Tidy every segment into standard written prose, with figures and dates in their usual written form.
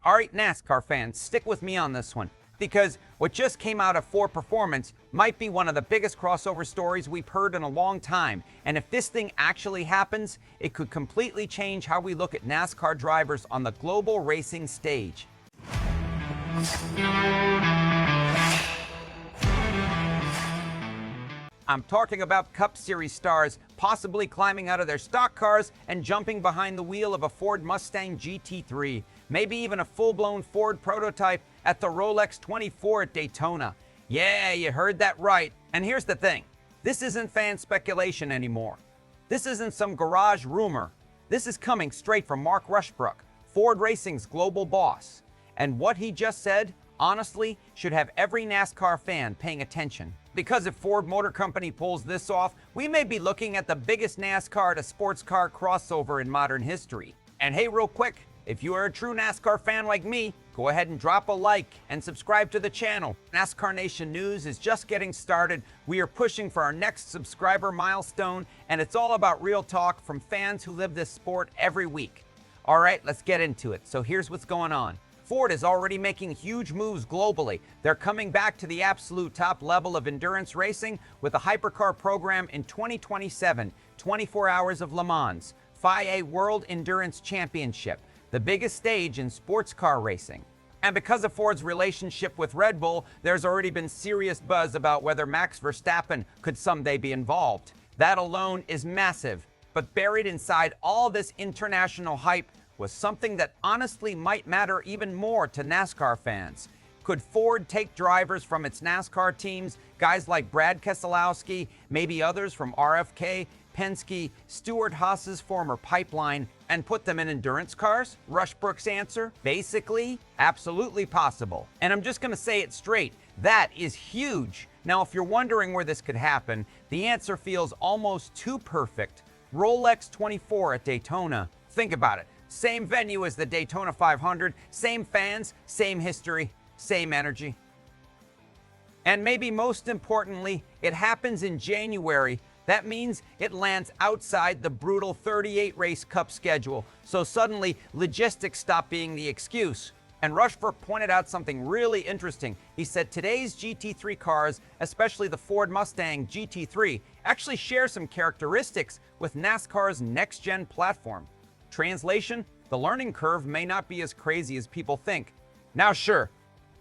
All right, NASCAR fans, stick with me on this one, because what just came out of Ford Performance might be one of the biggest crossover stories we've heard in a long time. And if this thing actually happens, it could completely change how we look at NASCAR drivers on the global racing stage. I'm talking about Cup Series stars possibly climbing out of their stock cars and jumping behind the wheel of a Ford Mustang GT3, maybe even a full-blown Ford prototype at the Rolex 24 at Daytona. Yeah, you heard that right. And here's the thing. This isn't fan speculation anymore. This isn't some garage rumor. This is coming straight from Mark Rushbrook, Ford Racing's global boss. And what he just said, honestly, should have every NASCAR fan paying attention. Because if Ford Motor Company pulls this off, we may be looking at the biggest NASCAR to sports car crossover in modern history. And hey, real quick, if you are a true NASCAR fan like me, go ahead and drop a like and subscribe to the channel. NASCAR Nation News is just getting started. We are pushing for our next subscriber milestone, and it's all about real talk from fans who live this sport every week. All right, let's get into it. So here's what's going on. Ford is already making huge moves globally. They're coming back to the absolute top level of endurance racing with a Hypercar program in 2027, 24 Hours of Le Mans, FIA World Endurance Championship, the biggest stage in sports car racing. And because of Ford's relationship with Red Bull, there's already been serious buzz about whether Max Verstappen could someday be involved. That alone is massive, but buried inside all this international hype was something that honestly might matter even more to NASCAR fans. Could Ford take drivers from its NASCAR teams, guys like Brad Keselowski, maybe others from RFK, Penske, Stewart-Haas's former pipeline, and put them in endurance cars? Rushbrook's answer, basically, absolutely possible. And I'm just gonna say it straight, that is huge. Now, if you're wondering where this could happen, the answer feels almost too perfect. Rolex 24 at Daytona. Think about it. Same venue as the Daytona 500, same fans, same history, same energy. And maybe most importantly, it happens in January. That means it lands outside the brutal 38 race Cup schedule. So suddenly, logistics stop being the excuse. And Rushbrook pointed out something really interesting. He said today's GT3 cars, especially the Ford Mustang GT3, actually share some characteristics with NASCAR's Next Gen platform. Translation, the learning curve may not be as crazy as people think. Now sure,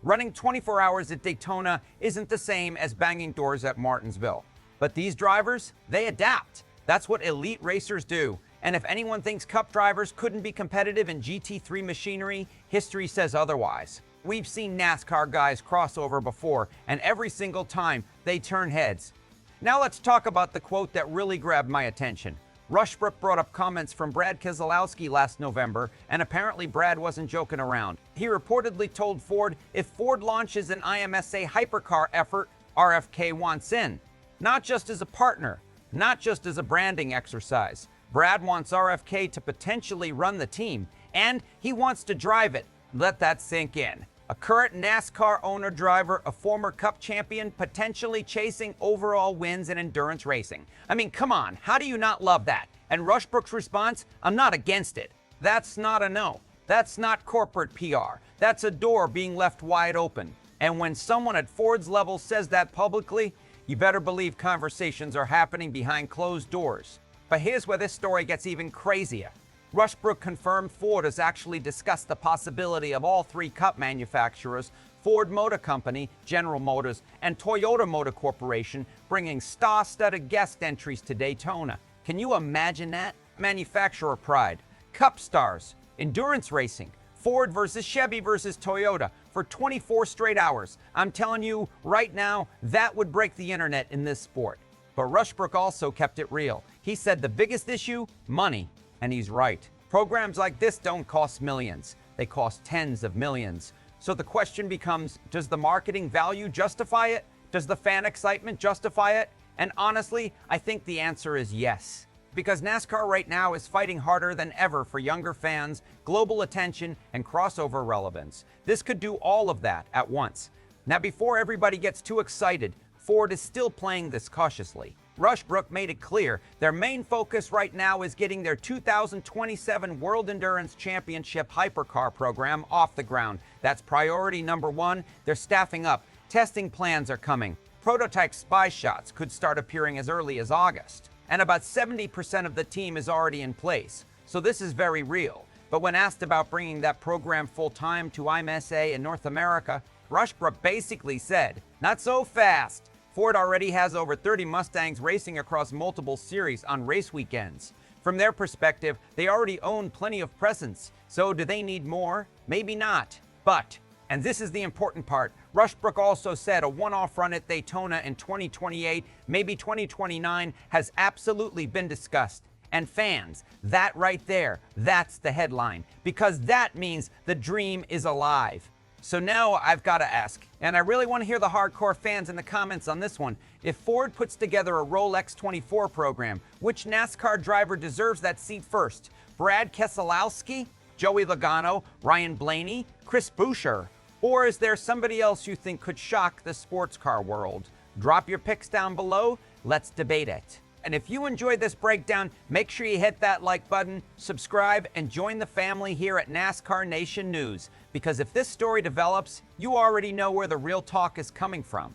running 24 hours at Daytona isn't the same as banging doors at Martinsville. But these drivers, they adapt. That's what elite racers do. And if anyone thinks Cup drivers couldn't be competitive in GT3 machinery, history says otherwise. We've seen NASCAR guys cross over before, and every single time they turn heads. Now let's talk about the quote that really grabbed my attention. Rushbrook brought up comments from Brad Keselowski last November, and apparently Brad wasn't joking around. He reportedly told Ford if Ford launches an IMSA Hypercar effort, RFK wants in. Not just as a partner, not just as a branding exercise. Brad wants RFK to potentially run the team, and he wants to drive it. Let that sink in. A current NASCAR owner-driver, a former Cup champion, potentially chasing overall wins in endurance racing. I mean, come on, how do you not love that? And Rushbrook's response, I'm not against it. That's not a no. That's not corporate PR. That's a door being left wide open. And when someone at Ford's level says that publicly, you better believe conversations are happening behind closed doors. But here's where this story gets even crazier. Rushbrook confirmed Ford has actually discussed the possibility of all three Cup manufacturers, Ford Motor Company, General Motors, and Toyota Motor Corporation, bringing star-studded guest entries to Daytona. Can you imagine that? Manufacturer pride, Cup stars, endurance racing, Ford versus Chevy versus Toyota for 24 straight hours. I'm telling you right now, that would break the internet in this sport. But Rushbrook also kept it real. He said the biggest issue, money. And he's right. Programs like this don't cost millions. They cost tens of millions. So the question becomes, does the marketing value justify it? Does the fan excitement justify it? And honestly, I think the answer is yes. Because NASCAR right now is fighting harder than ever for younger fans, global attention, and crossover relevance. This could do all of that at once. Now, before everybody gets too excited, Ford is still playing this cautiously. Rushbrook made it clear their main focus right now is getting their 2027 World Endurance Championship Hypercar program off the ground. That's priority number one. They're staffing up. Testing plans are coming. Prototype spy shots could start appearing as early as August. And about 70% of the team is already in place. So this is very real. But when asked about bringing that program full-time to IMSA in North America, Rushbrook basically said, "Not so fast." Ford already has over 30 Mustangs racing across multiple series on race weekends. From their perspective, they already own plenty of presence. So do they need more? Maybe not. But, and this is the important part, Rushbrook also said a one-off run at Daytona in 2028, maybe 2029, has absolutely been discussed. And fans, that right there, that's the headline, because that means the dream is alive. So now I've got to ask, and I really want to hear the hardcore fans in the comments on this one. If Ford puts together a Rolex 24 program, which NASCAR driver deserves that seat first? Brad Keselowski, Joey Logano, Ryan Blaney, Chris Buescher? Or is there somebody else you think could shock the sports car world? Drop your picks down below. Let's debate it. And if you enjoyed this breakdown, make sure you hit that like button, subscribe, and join the family here at NASCAR Nation News. Because if this story develops, you already know where the real talk is coming from.